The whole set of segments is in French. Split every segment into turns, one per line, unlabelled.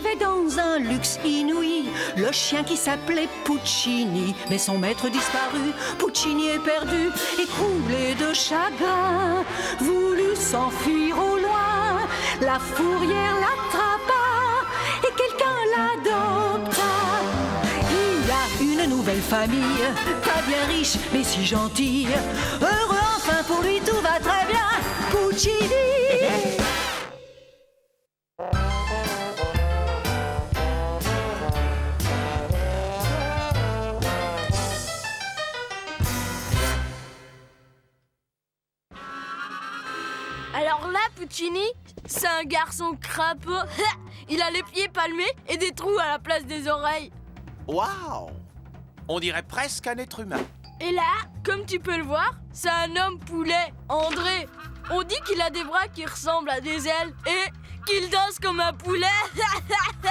vivait dans un luxe inouï, le chien qui s'appelait Puccini. Mais son maître disparu, Puccini est perdu, écroulé de chagrin, voulut s'enfuir au loin, la fourrière l'attrapa et quelqu'un l'adopta. Il a une nouvelle famille, pas bien riche mais si gentille, heureux enfin pour lui tout va très bien, Puccini.
Alors là, Puccini, c'est un garçon crapaud. Il a les pieds palmés et des trous à la place des oreilles.
Waouh! On dirait presque un être humain.
Et là, comme tu peux le voir, c'est un homme poulet, André. On dit qu'il a des bras qui ressemblent à des ailes et qu'il danse comme un poulet.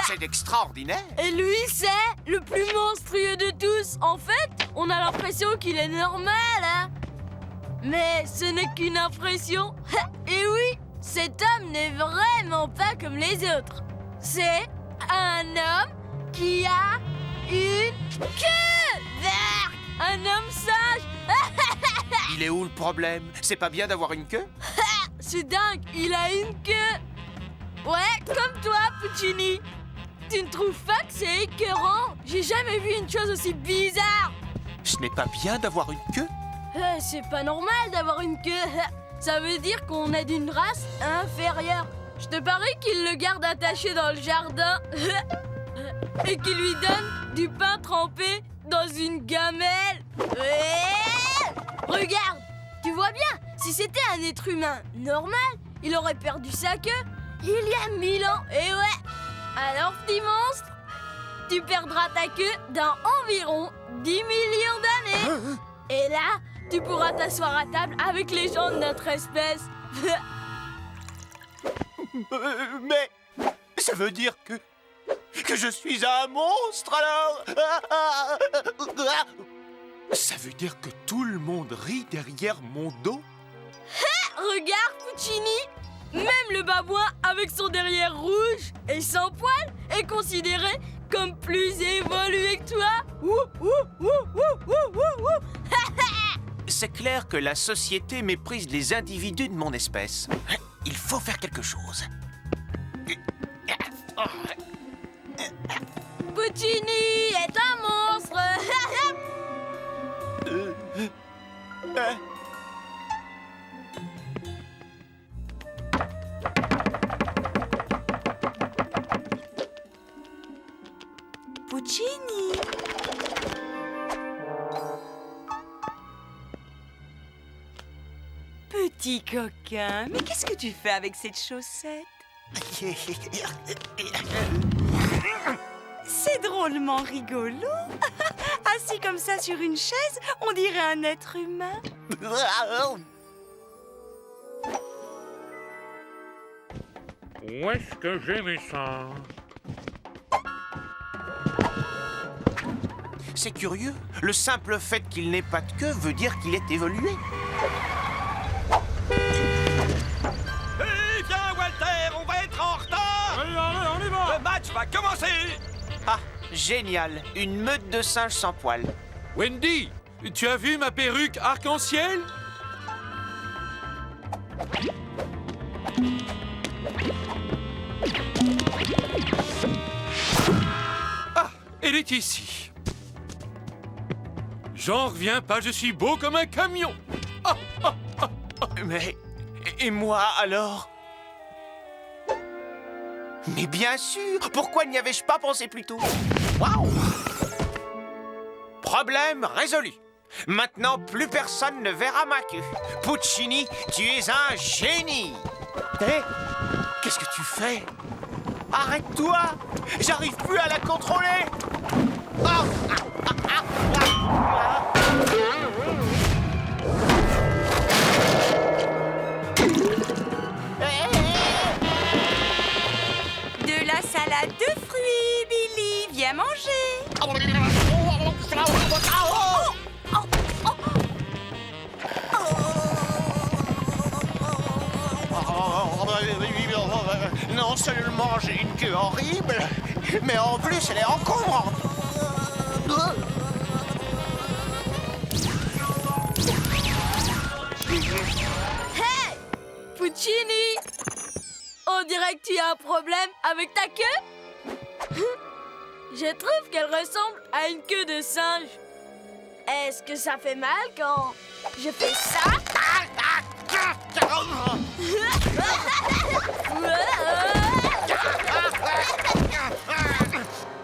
C'est extraordinaire.
Et lui, c'est le plus monstrueux de tous. En fait, on a l'impression qu'il est normal, hein. Mais ce n'est qu'une impression. Et oui, cet homme n'est vraiment pas comme les autres. C'est un homme qui a une queue. Un homme sage.
Il est où le problème? C'est pas bien d'avoir une queue?
C'est dingue, il a une queue. Ouais, comme toi, Puccini. Tu ne trouves pas que c'est écœurant? J'ai jamais vu une chose aussi bizarre.
Ce n'est pas bien d'avoir une queue?
C'est pas normal d'avoir une queue. Ça veut dire qu'on est d'une race inférieure. Je te parie qu'il le garde attaché dans le jardin et qu'il lui donne du pain trempé dans une gamelle. Regarde, tu vois bien, si c'était un être humain normal, il aurait perdu sa queue il y a 1000 ans. Et ouais, alors petit monstre, tu perdras ta queue dans environ 10 millions d'années. Et là, tu pourras t'asseoir à table avec les gens de notre espèce.
Mais ça veut dire que je suis un monstre alors? Ça veut dire que tout le monde rit derrière mon dos?
Regarde, Puccini, même le babouin avec son derrière rouge et sans poils est considéré comme plus évolué que toi.
C'est clair que la société méprise les individus de mon espèce. Il faut faire quelque chose.
Puccini est un monstre.
Puccini. Petit coquin, mais qu'est-ce que tu fais avec cette chaussette? C'est drôlement rigolo. Assis comme ça sur une chaise, on dirait un être humain.
Où est-ce que j'ai mis ça?
C'est curieux. Le simple fait qu'il n'ait pas de queue veut dire qu'il est évolué.
Eh bien, Walter, on va être en retard.
Allez, on y va!
Le match va commencer.
Ah, génial. Une meute de singes sans poils.
Wendy, tu as vu ma perruque arc-en-ciel? Ah, elle est ici. J'en reviens pas, je suis beau comme un camion.
Mais... et moi, alors? Mais bien sûr! Pourquoi n'y avais-je pas pensé plus tôt? Waouh! Problème résolu. Maintenant, plus personne ne verra ma queue. Puccini, tu es un génie! Hé! Qu'est-ce que tu fais? Arrête-toi! J'arrive plus à la contrôler! Oh!
De la salade de fruits, Billy, viens manger.
Non seulement j'ai une queue horrible, mais en plus elle est encombrante.
Hey, Puccini! On dirait que tu as un problème avec ta queue. Je trouve qu'elle ressemble à une queue de singe. Est-ce que ça fait mal quand je fais ça?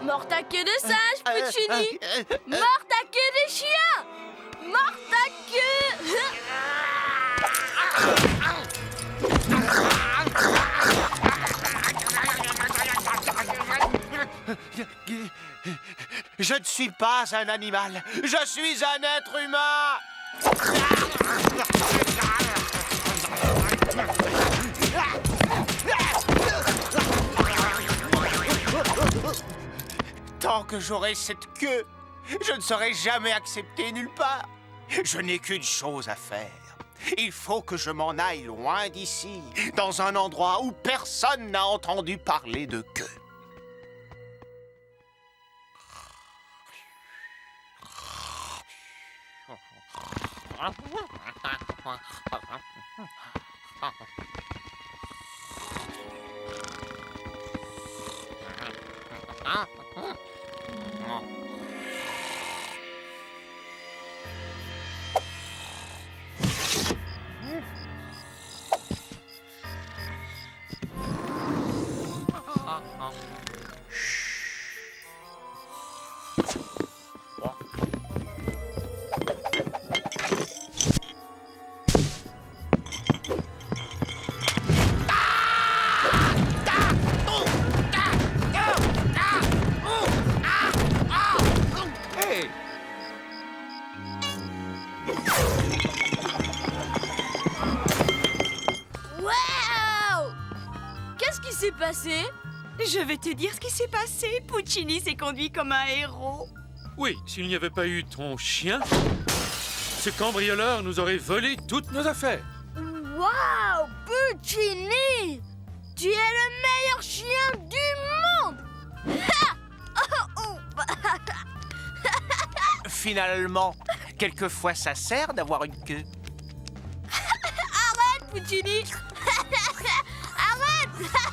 Mors ta queue de singe, Puccini! Mors ta queue de chien! Mors ta queue!
Je ne suis pas un animal, je suis un être humain. Tant que j'aurai cette queue, je ne serai jamais accepté nulle part. Je n'ai qu'une chose à faire. Il faut que je m'en aille loin d'ici, dans un endroit où personne n'a entendu parler de queue.
Waouh! Qu'est-ce qui s'est passé?
Je vais te dire ce qui s'est passé. Puccini s'est conduit comme un héros.
Oui, s'il n'y avait pas eu ton chien, ce cambrioleur nous aurait volé toutes nos affaires.
Waouh! Puccini! Tu es le meilleur chien du monde! Ha! Oh, oh.
Finalement, quelquefois ça sert d'avoir une queue.
Arrête, Puccini! Arrête!